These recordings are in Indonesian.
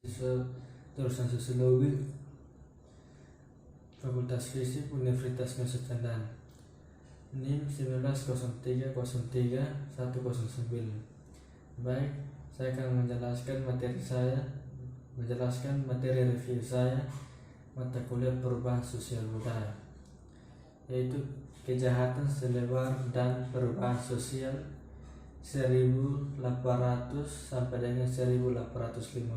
jurusan Sosiologi Fakultas Fisik Universitas Nusa Cendana, NIM 190303 109. Baik, saya akan menjelaskan materi review saya mata kuliah perubahan sosial budaya, yaitu kejahatan selebar dan perubahan sosial 1800 sampai dengan 1850.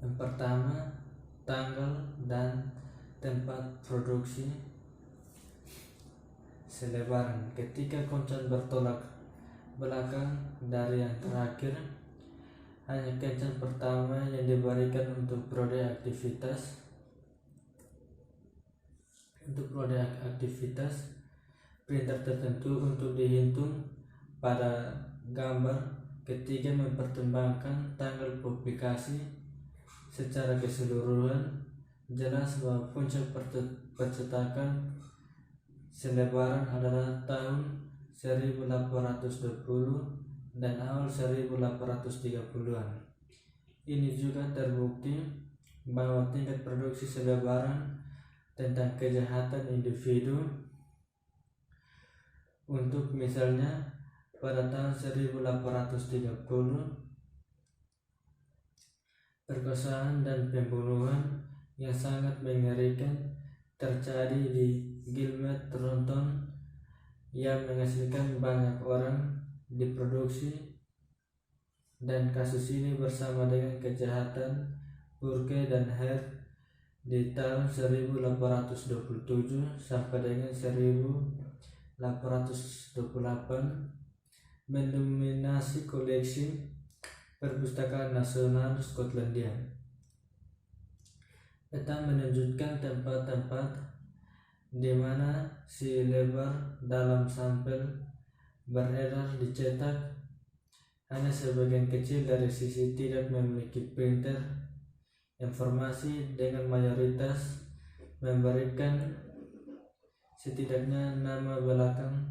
Yang pertama, tanggal dan tempat produksi selebaran. Ketika kencan bertolak belakang dari yang terakhir, hanya kencan pertama yang diberikan untuk prode aktivitas printer tertentu untuk dihitung pada gambar. Ketiga, mempertimbangkan tanggal publikasi secara keseluruhan. Jelas bahwa puncak percetakan selebaran adalah tahun 1820 dan awal 1830-an. Ini juga terbukti bahwa tingkat produksi selebaran tentang kejahatan individu, untuk misalnya pada tahun 1830, perkosaan dan pembunuhan yang sangat mengerikan terjadi di Gilmet Tronton yang menghasilkan banyak orang diproduksi, dan kasus ini bersama dengan kejahatan Burke dan Hare di tahun 1827 sampai dengan 1828 mendominasi koleksi Perpustakaan Nasional Skotlandia. Peta menunjukkan tempat-tempat di mana si lebar dalam sampel beredar dicetak. Hanya sebagian kecil dari sisi tidak memiliki printer. Informasi dengan mayoritas memberikan setidaknya nama belakang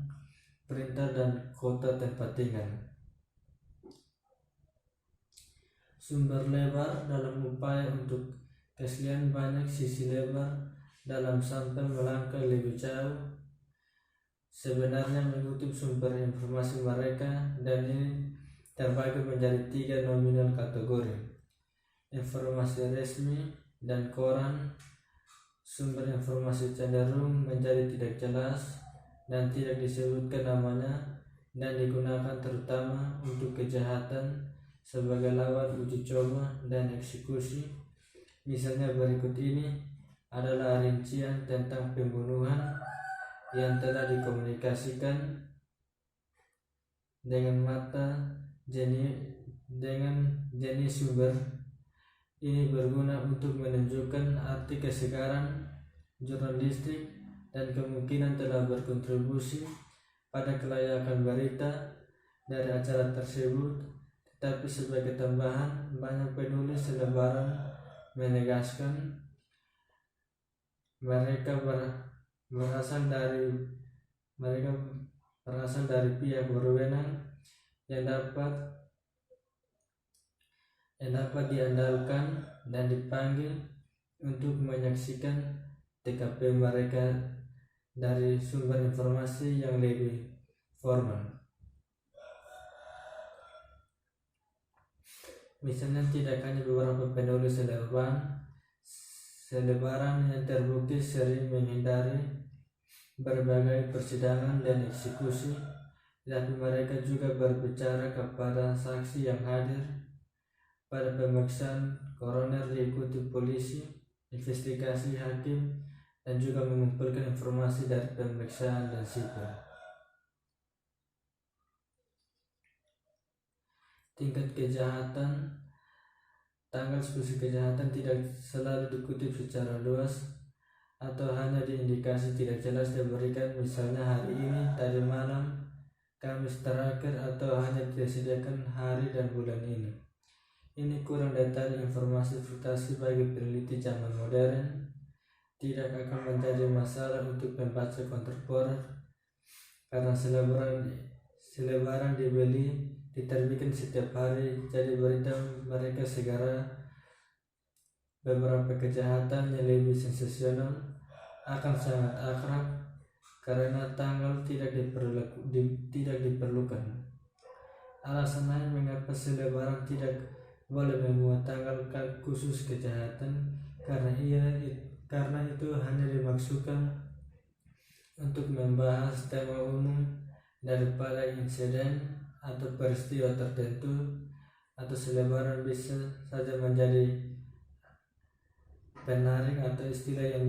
printer dan kota tempat tinggal. Sumber lebar dalam upaya untuk keaslian banyak sisi lebar dalam sampel melangkah lebih jauh. Sebenarnya mengutip sumber informasi mereka, dan ini terbagi menjadi 3 nominal kategori: informasi resmi dan koran. Sumber informasi cenderung menjadi tidak jelas dan tidak disebutkan namanya, dan digunakan terutama untuk kejahatan sebagai lawan uji coba dan eksekusi. Misalnya berikut ini adalah rincian tentang pembunuhan yang telah dikomunikasikan dengan jenis sumber. Ini berguna untuk menunjukkan arti kesegaran jurnalistik dan kemungkinan telah berkontribusi pada kelayakan berita dari acara tersebut. Tetapi sebagai tambahan, banyak penulis selebaran menegaskan mereka berasal dari pihak berwenang yang dapat diandalkan dan dipanggil untuk menyaksikan TKP mereka dari sumber informasi yang lebih formal. Misalnya, tidak hanya beberapa penulis selebaran yang terbukti sering menghindari berbagai persidangan dan eksekusi, tetapi mereka juga berbicara kepada saksi yang hadir pada pemeriksaan koroner, diikuti polisi, investigasi hakim, dan juga mengumpulkan informasi dari pemeriksaan dan sipil. Tingkat kejahatan. Tanggal spesifik kejahatan tidak selalu dikutip secara luas atau hanya diindikasi tidak jelas diberikan, misalnya hari ini, tadi malam, Kamis terakhir, atau hanya disediakan hari dan bulan ini. Ini kurang detail informasi frustasi bagi peneliti zaman modern. Tidak akan menjadi masalah untuk pembaca kontemporer karena selebaran dibeli diterbitkan setiap hari, jadi berita mereka segera beberapa kejahatan yang lebih sensasional akan sangat akrab karena tanggal tidak diperlukan. Alasan lain mengapa selebaran tidak boleh memuat tanggal khusus kejahatan karena itu hanya dimaksudkan untuk membahas tema umum daripada insiden atau peristiwa tertentu, atau selebaran bisa saja menjadi penarik atau istilah yang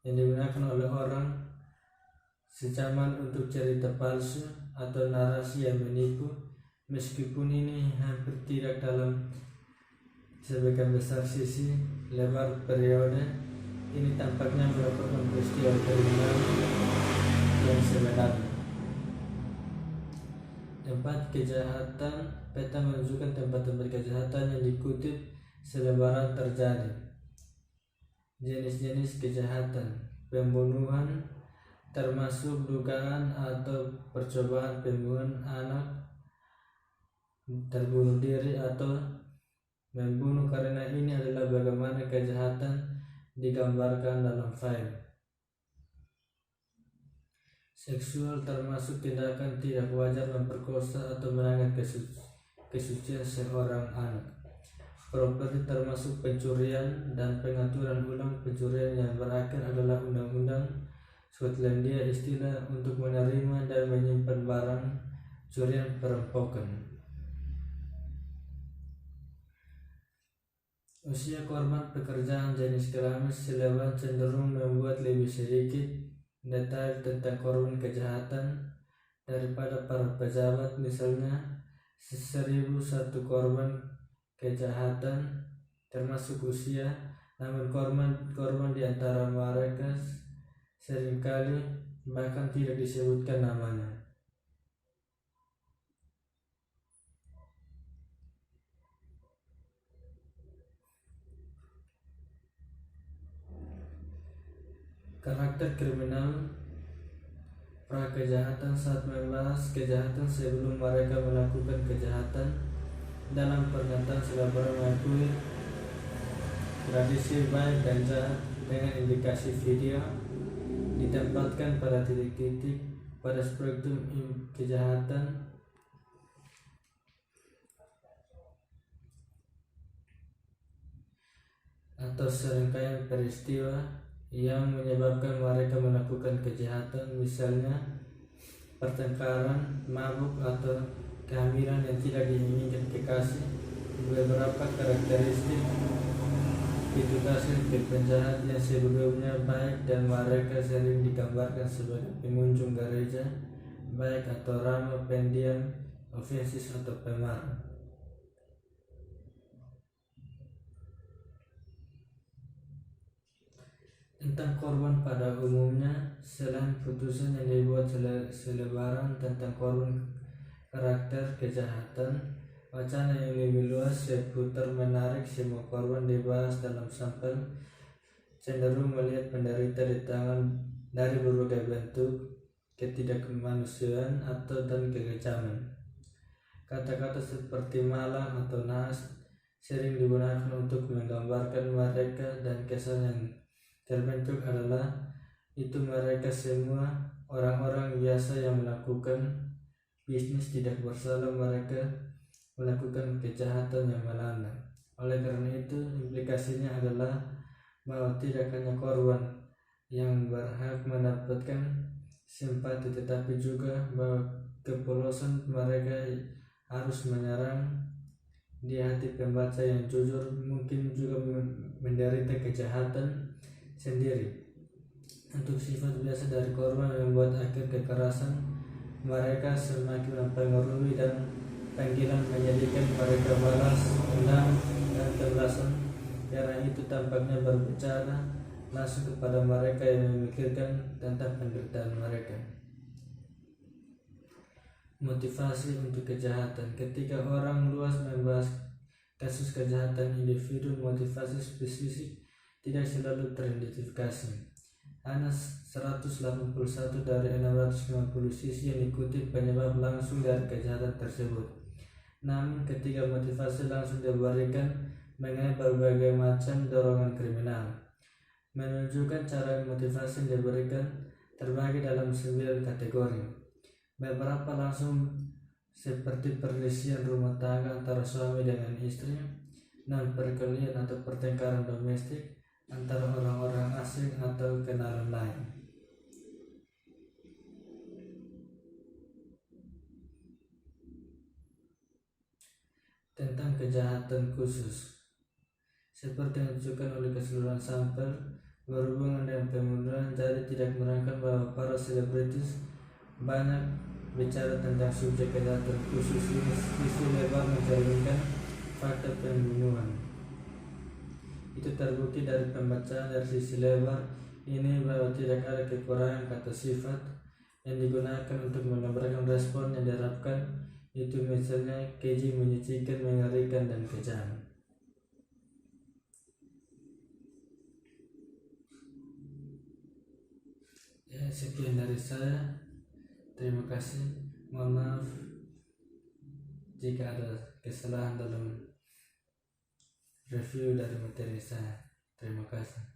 digunakan oleh orang secaman untuk cerita palsu atau narasi yang menipu. Meskipun ini hampir tidak dalam sebagian besar sisi lebar periode ini tampaknya merupakan peristiwa kriminal yang sebenarnya. Tempat kejahatan, peta menunjukkan tempat-tempat kejahatan yang dikutip selebaran terjadi. Jenis-jenis kejahatan: pembunuhan, termasuk dugaan atau percobaan pembunuhan anak, terbunuh diri atau membunuh. Karena ini adalah bagaimana kejahatan digambarkan dalam file. Seksual, termasuk tindakan tidak wajar memperkosa atau melanggar kesucian seorang anak. Properti, termasuk pencurian dan pengaturan ulang pencurian yang berakhir adalah undang-undang Skotlandia, istilah untuk menerima dan menyimpan barang curian perampokan. Usia korban, pekerjaan, jenis kelamin, selebaran cenderung membuat lebih sedikit detail tentang korban kejahatan daripada para pejabat. Misalnya 1001 korban kejahatan termasuk usia, namun korban di antara mereka seringkali bahkan tidak disebutkan namanya. Karakter kriminal pra-kejahatan saat membahas kejahatan sebelum mereka melakukan kejahatan. Dalam pernyataan selebaran mengakui tradisi baik dan jahat dengan indikasi video ditempatkan pada titik-titik pada spektrum kejahatan atau serangkaian peristiwa yang menyebabkan mereka melakukan kejahatan, misalnya pertengkaran, mabuk, atau kehamilan yang tidak diinginkan kekasih. Beberapa karakteristik situasi penjahat yang sebelumnya baik dan mereka sering digambarkan sebagai pengunjung gereja baik atau ramah, pendiam, ofensif, atau pemarah. Tentang korban pada umumnya, selain putusan yang dibuat selebaran tentang korban karakter kejahatan, wacana yang lebih luas seputar menarik semua korban dibahas dalam sampel cenderung melihat penderita di tangan dari berbagai bentuk ketidakmanusiaan atau dan kekejaman. Kata-kata seperti malang atau naas sering digunakan untuk menggambarkan mereka, dan kesan yang terbentuk adalah itu mereka semua orang-orang biasa yang melakukan bisnis tidak bersalah, mereka melakukan kejahatan yang melanda. Oleh karena itu, implikasinya adalah bahwa tidak hanya korban yang berhak mendapatkan simpati, tetapi juga bahwa kepolosan mereka harus menyerang di hati pembaca yang jujur mungkin juga menderita kejahatan sendiri. Untuk sifat biasa dari korban yang membuat akhir kekerasan mereka semakin mempengaruhi dan panggilan menyedihkan mereka balas dendam dan kebelasan. Karena itu tampaknya berbicara langsung kepada mereka yang memikirkan tentang penderitaan mereka. Motivasi untuk kejahatan. Ketika orang luas membahas kasus kejahatan individu, motivasi spesifik tidak selalu teridentifikasi. hanya 181 dari 650 sisi yang dikutip penyebab langsung dari kejahatan tersebut. Namun ketiga motivasi langsung diberikan mengenai berbagai macam dorongan kriminal. Menunjukkan cara motivasi yang diberikan terbagi dalam 9 kategori. Beberapa langsung seperti perselisihan rumah tangga antara suami dengan istri, dan perkelahian atau pertengkaran domestik antara orang-orang asing atau kenalan lain. Tentang kejahatan khusus, seperti yang ditunjukkan oleh keseluruhan sampel berhubungan dengan pembunuhan, jadi tidak merangkap bahwa para selebritis banyak bicara tentang subjek kejahatan khusus ini. Isu lebar mencerminkan fakta pembunuhan. Itu terbukti dari pembacaan dari sisi lebar ini bahwa tidak ada kekurangan kata sifat yang digunakan untuk menggambarkan respon yang diharapkan, itu misalnya keji, menyedihkan, mengerikan, dan kejam. Ya, sekian dari saya. Terima kasih. Mohon maaf jika ada kesalahan dalam review dari materi saya. Terima kasih.